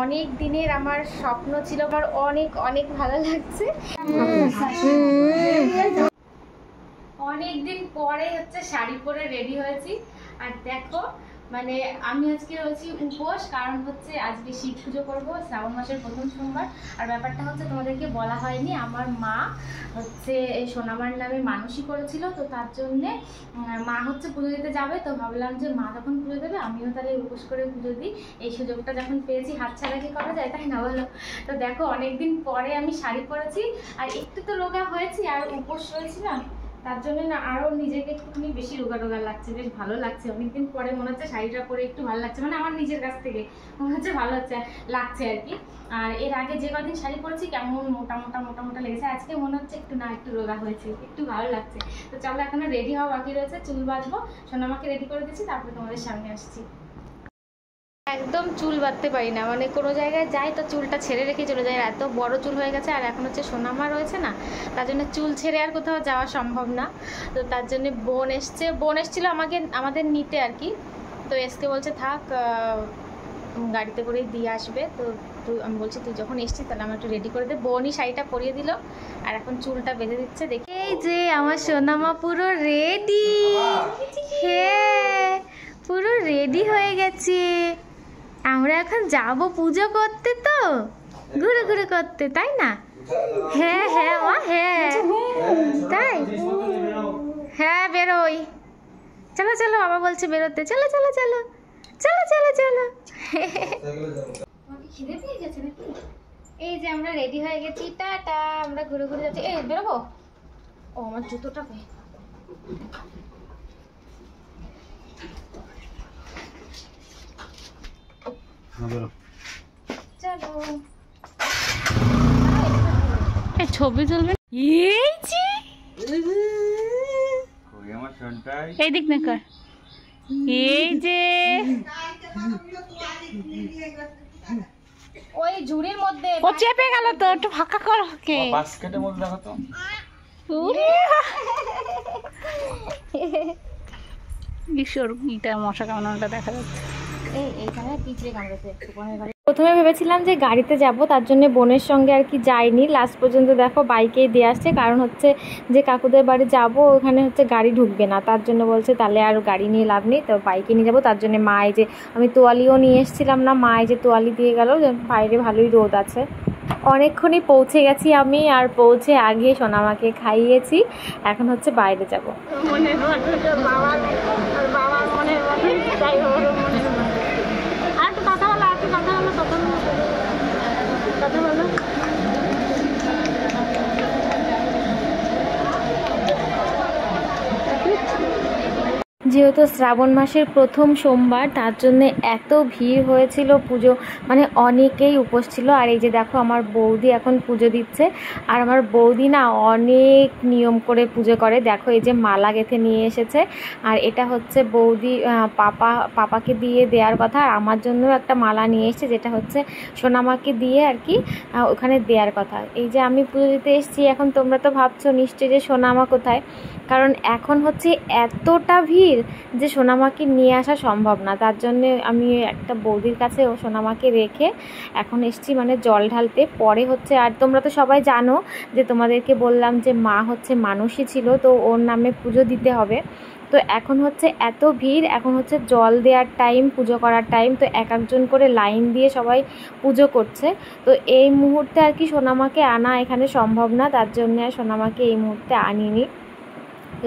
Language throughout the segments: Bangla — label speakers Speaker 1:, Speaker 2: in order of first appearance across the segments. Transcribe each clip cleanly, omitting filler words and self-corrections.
Speaker 1: অনেক দিনের আমার স্বপ্ন ছিল, আমার অনেক অনেক ভালো লাগছে। অনেক দিন পরে হচ্ছে শাড়ি পরে রেডি হয়েছি। আর দেখো মানে আমি আজকে হচ্ছি উপোস, কারণ হচ্ছে আজকে শিব পুজো করবো, শ্রাবণ মাসের প্রথম সোমবার। আর ব্যাপারটা হচ্ছে তোমাদেরকে বলা হয়নি, আমার মা হচ্ছে এই সোনামার নামে মানসিক করেছিল, তো তার জন্যে মা হচ্ছে পুজো দিতে যাবে। তো ভাবলাম যে মা যখন পুজো দেবে আমিও তাহলে উপোস করে পুজো দিই, এই সুযোগটা যখন পেয়েছি হাতছাড়া কি করা যায়, তাই না বলো? তো দেখো অনেকদিন পরে আমি শাড়ি পরেছি, আর একটু তো রোগা হয়েছি, আর উপোস রয়েছিলাম, তার জন্য না আরো নিজেকে একটুখানি বেশি রোগা রোগা লাগছে, বেশ ভালো লাগছে। অনেকদিন পরে মনে হচ্ছে শাড়িটা পরে একটু ভালো লাগছে, মানে আমার নিজের কাছ থেকে মনে হচ্ছে ভালো লাগছে আর কি। আর এর আগে যে কদিন শাড়ি পরেছি কেমন মোটা মোটা মোটা মোটা লেগেছে, আজকে মনে হচ্ছে একটু না একটু রোগা হয়েছে, একটু ভালো লাগছে। তো চলো এখনো রেডি হওয়া বাকি রয়েছে, চুল বাঁধবো, সোনামাকে রেডি করে দিচ্ছি, তারপরে তোমাদের সামনে আসছি। একদম চুল বাঁধতে পারি না, মানে কোনো জায়গায় যাই তো চুলটা ছেড়ে রেখে চলে যায়, এত বড় চুল হয়ে গেছে। আর এখন হচ্ছে সোনামা রয়েছে না, তার জন্য চুল ছেড়ে আর কোথাও যাওয়া সম্ভব না। তো তার জন্য বোন এসেছিল আমাদের নিতে আর কি। তো এসকে বলছে থাক, গাড়িতে করেই দিয়ে আসবে। তো আমি বলছি তুই যখন এসছিস তাহলে আমার একটু রেডি করে দে। বোনই শাড়িটা পরিয়ে দিল, আর এখন চুলটা বেঁধে দিচ্ছে। দেখি এই যে আমার সোনামা পুরো রেডি, হ্যাঁ পুরো রেডি হয়ে গেছে। আমরা এখন যাব পুজো করতে, তো ঘুরে ঘুরে করতে, তাই না? হ্যাঁ হ্যাঁ মা, হ্যাঁ তাই, হ্যাঁ বেরোই, চলো চলো, বাবা বলছে বেরোতে, চলো চলো চলো চলো চলো চলো। খিদে পেয়ে গেছে নাকি? এই যে আমরা রেডি হয়ে গেছি, টাটা, আমরা ঘুরে ঘুরে যাচ্ছি। এই বেরোবো, ও আমার জুতোটা পেয়ে ছবি তুলবেন। এই দিক না কর, এই যে ওই ঝুড়ির মধ্যে ও চেপে গেল, তো একটু ফাঁকা কর ওকে, বাস্কেটের মধ্যে দেখো তো। ঈশ্বর, এটা মশা কামড়ানোটা দেখা যাচ্ছে। এইখানে পিছলে কামড়েছে। প্রথমে ভেবেছিলাম যে গাড়িতে যাব, তার জন্য বোনের সঙ্গে আর কি যাইনি, লাস্ট পর্যন্ত দেখো বাইকেই দিয়ে আসছে। কারণ হচ্ছে যে কাকুদের বাড়ি যাব, ওখানে হচ্ছে গাড়ি ঢুকবে না, তার জন্য বলছে তাহলে আর গাড়ি নিয়ে লাভ নেই, তো বাইকে নিয়ে যাবো। তার জন্য মা এই যে, আমি তোয়ালিও নিয়ে এসেছিলাম না, মা এই যে তোয়ালি দিয়ে গেল, বাইরে ভালোই রোদ আছে। অনেকক্ষণই পৌঁছে গেছি আমি, আর পৌঁছে আগে সোনামাকে খাইয়েছি, এখন হচ্ছে বাইরে যাব। যেহেতু শ্রাবণ মাসের প্রথম সোমবার, তার জন্য এত ভিড় হয়েছিল, পুজো মানে অনেকেই উপোস ছিল। আর এই যে দেখো আমার বৌদি এখন পুজো দিচ্ছে, আর আমার বৌদি না অনেক নিয়ম করে পুজো করে। দেখো এই যে মালা গেঁথে নিয়ে এসেছে, আর এটা হচ্ছে বৌদি পাপাকে দিয়ে দেওয়ার কথা, আর আমার জন্যও একটা মালা নিয়ে এসেছে, যেটা হচ্ছে সোনামাকে দিয়ে আর কি ওখানে দেওয়ার কথা। এই যে আমি পুজো দিতে এসেছি, এখন তোমরা তো ভাবছো নিশ্চয়ই যে সোনামা কোথায়, কারণ এখন হচ্ছে এতটা ভিড় যে সোনামাকে নিয়ে আসা সম্ভব না। তার জন্যে আমি একটা বৌদির কাছে ও সোনামাকে রেখে এখন এসছি মানে জল ঢালতে। পরে হচ্ছে, আর তোমরা তো সবাই জানো যে তোমাদেরকে বললাম যে মা হচ্ছে মানসী ছিল, তো ওর নামে পুজো দিতে হবে। তো এখন হচ্ছে এত ভিড়, এখন হচ্ছে জল দেওয়ার টাইম, পুজো করার টাইম, তো এক একজন করে লাইন দিয়ে সবাই পুজো করছে। তো এই মুহূর্তে আর কি সোনামাকে আনা এখানে সম্ভব না, তার জন্য সোনামাকে এই মুহূর্তে আনিনি।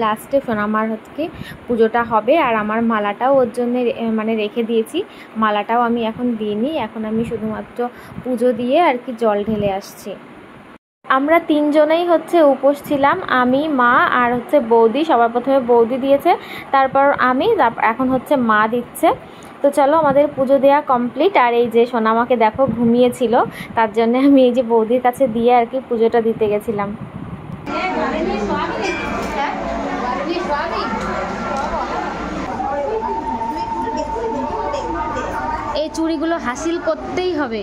Speaker 1: লাস্টে সোনামার হচ্ছে পুজোটা হবে, আর আমার মালাটাও ওর জন্য মানে রেখে দিয়েছি, মালাটাও আমি এখন দিইনি, এখন আমি শুধুমাত্র পুজো দিয়ে আর কি জল ঢেলে আসছি। আমরা তিনজনেই হচ্ছে উপোস ছিলাম, আমি, মা আর হচ্ছে বৌদি। সবার প্রথমে বৌদি দিয়েছে, তারপর আমি, এখন হচ্ছে মা দিচ্ছে। তো চলো আমাদের পুজো দেওয়া কমপ্লিট। আর এই যে সোনামাকে দেখো ঘুমিয়েছিল, তার জন্য আমি এই যে বৌদির কাছে দিয়ে আর কি পুজোটা দিতে গেছিলাম। এই চুড়িগুলো হাসিল করতেই হবে,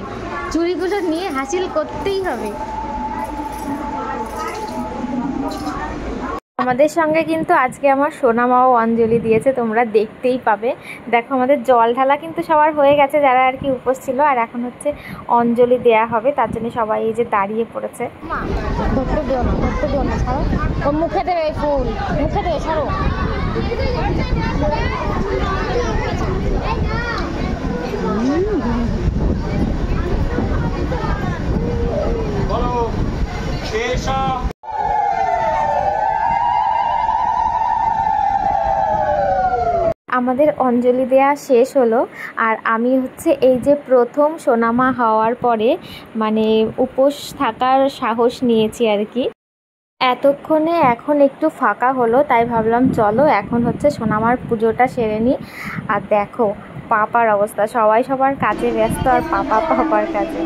Speaker 1: চুড়িগুলো নিয়ে হাসিল করতেই হবে। আমাদের সঙ্গে কিন্তু আজকে আমার সোনা মাও অঞ্জলি দিয়েছে, তোমরা দেখতেই পাবে। দেখো আমাদের জল ঢালা কিন্তু সবার হয়ে গেছে, যারা আর কি উপোস ছিল, আর এখন হচ্ছে অঞ্জলি দেয়া হবে, তার জন্য সবাই এই যে দাঁড়িয়ে পড়েছে। ধরতে দিও না, ধরতে দিও না, ছাড়ো। ও মুখে দেবে ফুল, মুখে দেবে, ছাড়ো। আমাদের অঞ্জলি দেয়া শেষ হলো, আর আমি হচ্ছে এই যে প্রথম সোনামা হওয়ার পরে মানে উপোস থাকার সাহস নিয়েছি আর কি। এতক্ষণে এখন একটু ফাঁকা হলো, তাই ভাবলাম চলো এখন হচ্ছে সোনামার পুজোটা সেরে নিই। আর দেখো পাপার অবস্থা, সবাই সবার কাজে ব্যস্ত আর পাপা পাপার কাজে।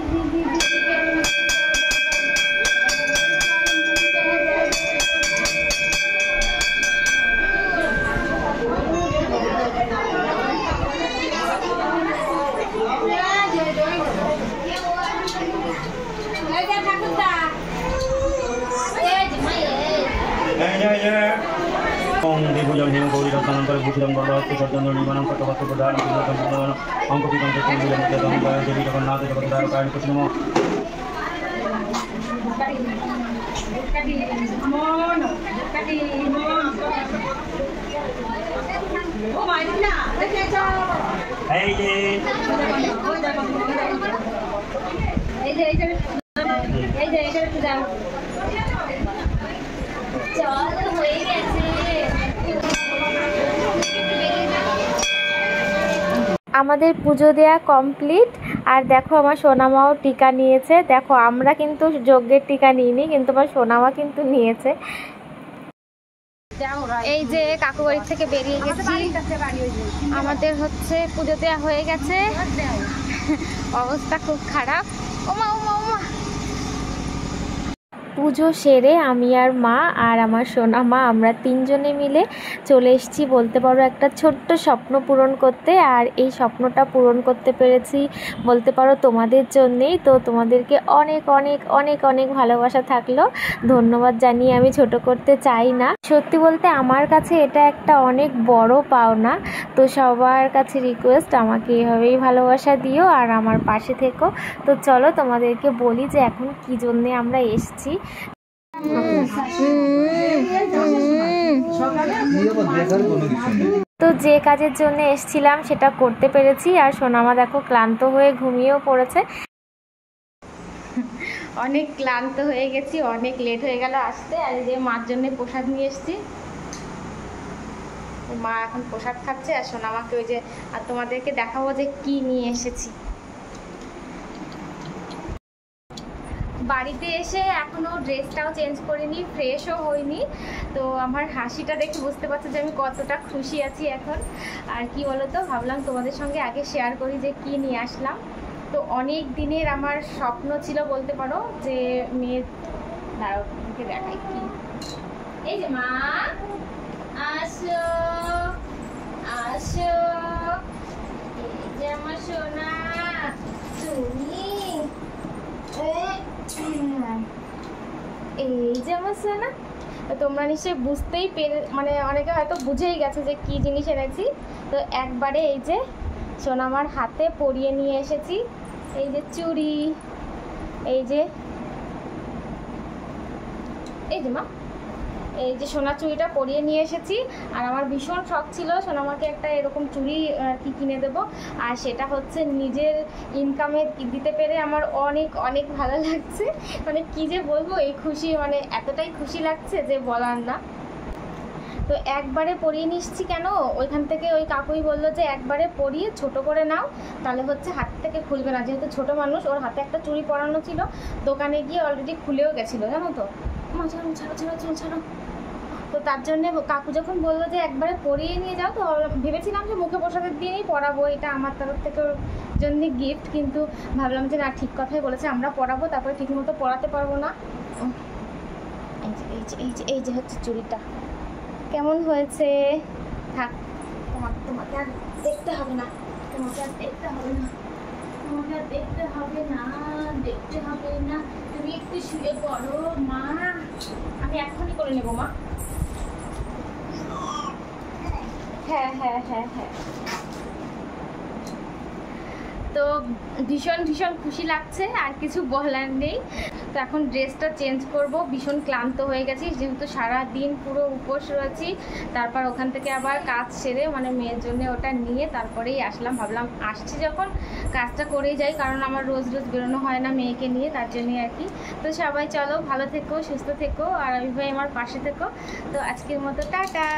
Speaker 1: আমাদের পুজো দেয়া কমপ্লিট। আর দেখো আমার সোনামাও টিকা নিয়েছে। দেখো আমরা কিন্তু যজ্ঞের টিকা নিইনি, কিন্তু আমার সোনামা কিন্তু নিয়েছে। এই যে কাকু বাড়ি থেকে বেরিয়ে গেছি, আমাদের হচ্ছে পুজো দেওয়া হয়ে গেছে, অবস্থা খুব খারাপ। ওমা ওমা ওমা। পুজো সেরে আমি আর মা আর আমার সোনা মা আমরা তিনজনে মিলে চলে এসেছি বলতে পারো একটা ছোট্ট স্বপ্ন পূরণ করতে। আর এই স্বপ্নটা পূরণ করতে পেরেছি বলতে পারো তোমাদের জন্যেই। তো তোমাদেরকে অনেক অনেক অনেক অনেক ভালোবাসা থাকলো, ধন্যবাদ জানিয়ে আমি ছোট করতে চাই না। সত্যি বলতে আমার কাছে এটা একটা অনেক বড় পাওনা। তো সবার কাছে রিকোয়েস্ট, আমাকে এভাবেই ভালোবাসা দিও আর আমার পাশে থেকো। তো চলো তোমাদেরকে বলি যে এখন কি জন্যে আমরা এসেছি। তো যে কাজের জন্য এসেছিলাম সেটা করতে পেরেছি। আর সোনামা দেখো ক্লান্ত হয়ে ঘুমিয়েও পড়েছে। অনেক ক্লান্ত হয়ে গেছি, অনেক লেট হয়ে গেল আসতে। আর এই যে মার জন্য প্রসাদ নিয়ে এসেছি, মা এখন প্রসাদ খাচ্ছে। আর সোনামাকে ওই যে আর তোমাদেরকে দেখাবো যে কি নিয়ে এসেছি। বাড়িতে এসে এখনও ড্রেসটাও চেঞ্জ করিনি, ফ্রেশও হইনি। তো আমার হাসিটা দেখে বুঝতে পারছো যে আমি কতটা খুশি আছি এখন। আর কি বলো তো, ভাবলাম তোমাদের সঙ্গে আগে শেয়ার করি যে কি নিয়ে আসলাম। তো অনেক দিনের আমার স্বপ্ন ছিল বলতে পারো যে মেয়ে, দাঁড়াও তোমাকে দেখাই কি। এই যে মা, আসো আসো, এই যে আমার সোনা তুমি, এই যে আমার সোনা। তোমরা নিশ্চয়ই বুঝতেই মানে অনেকে হয়তো বুঝেই গেছে যে কি জিনিস এনেছি। তো একবারে এই যে সোনামার হাতে পরিয়ে নিয়ে এসেছি। এই যে চুড়ি, এই যে মা, এই যে সোনার চুড়িটা পরিয়ে নিয়ে এসেছি। আর আমার ভীষণ শখ ছিল সোনামাকে একটা এরকম চুড়ি কি কিনে দেবো। আর সেটা হচ্ছে নিজের ইনকামে দিতে পেরে আমার অনেক অনেক ভালো লাগছে। মানে কি যে বলবো, এই খুশি মানে এতটাই খুশি লাগছে যে বলার না। তো একবারে পরিয়ে নিচ্ছি কেন, ওইখান থেকে ওই কাকুই বললো যে একবারে পরিয়ে ছোট করে নাও, তাহলে হচ্ছে হাত থেকে খুলবে না। যেহেতু ছোট মানুষ, ওর হাতে একটা চুড়ি পরানো ছিল, দোকানে গিয়ে অলরেডি খুলেও গেছিলো জানো তো। ছাড়ো ছাড়ো ছাড়ো ছাড়ো ছাড়ো। তো তার জন্যে কাকু যখন বললো যে একবারে পরিয়ে নিয়ে যাও, তো ভেবেছিলাম যে মুখে প্রসাদের দিয়েই পরাবো, এটা আমার তরফ থেকে ওর জন্য গিফট। কিন্তু ভাবলাম যে না, ঠিক কথাই বলেছে, আমরা পরাবো, তারপরে ঠিকমতো পরাতে পারবো না। এই যে এই যে এই যে এই যে হচ্ছে চুড়িটা, কেমন হয়েছে? থাক, তোমাকে আর দেখতে হবে না, তোমাকে আর দেখতে হবে না, তোমাকে আর দেখতে হবে না, দেখতে হবে না। তুমি একটু শুয়ে পড়ো মা, আমি এখনই করে নেবো মা। হ্যাঁ হ্যাঁ হ্যাঁ হ্যাঁ। তো ভীষণ ভীষণ খুশি লাগছে, আর কিছু বলার নেই। তো এখন ড্রেসটা চেঞ্জ করব, ভীষণ ক্লান্ত হয়ে গেছি যেহেতু সারা দিন পুরো উপোস রয়েছি। তারপর ওখান থেকে আবার কাজ সেরে মানে মেয়ের জন্য ওটা নিয়ে তারপরেই আসলাম। ভাবলাম আসছি যখন কাজটা করেই যাই, কারণ আমার রোজ রোজ বেরোনো হয় না মেয়েকে নিয়ে, তার জন্যই আর কি। তো সবাই চলো, ভালো থেকো, সুস্থ থেকো, আর আমি ভাই আমার পাশে থেকো। তো আজকের মতো টাটা।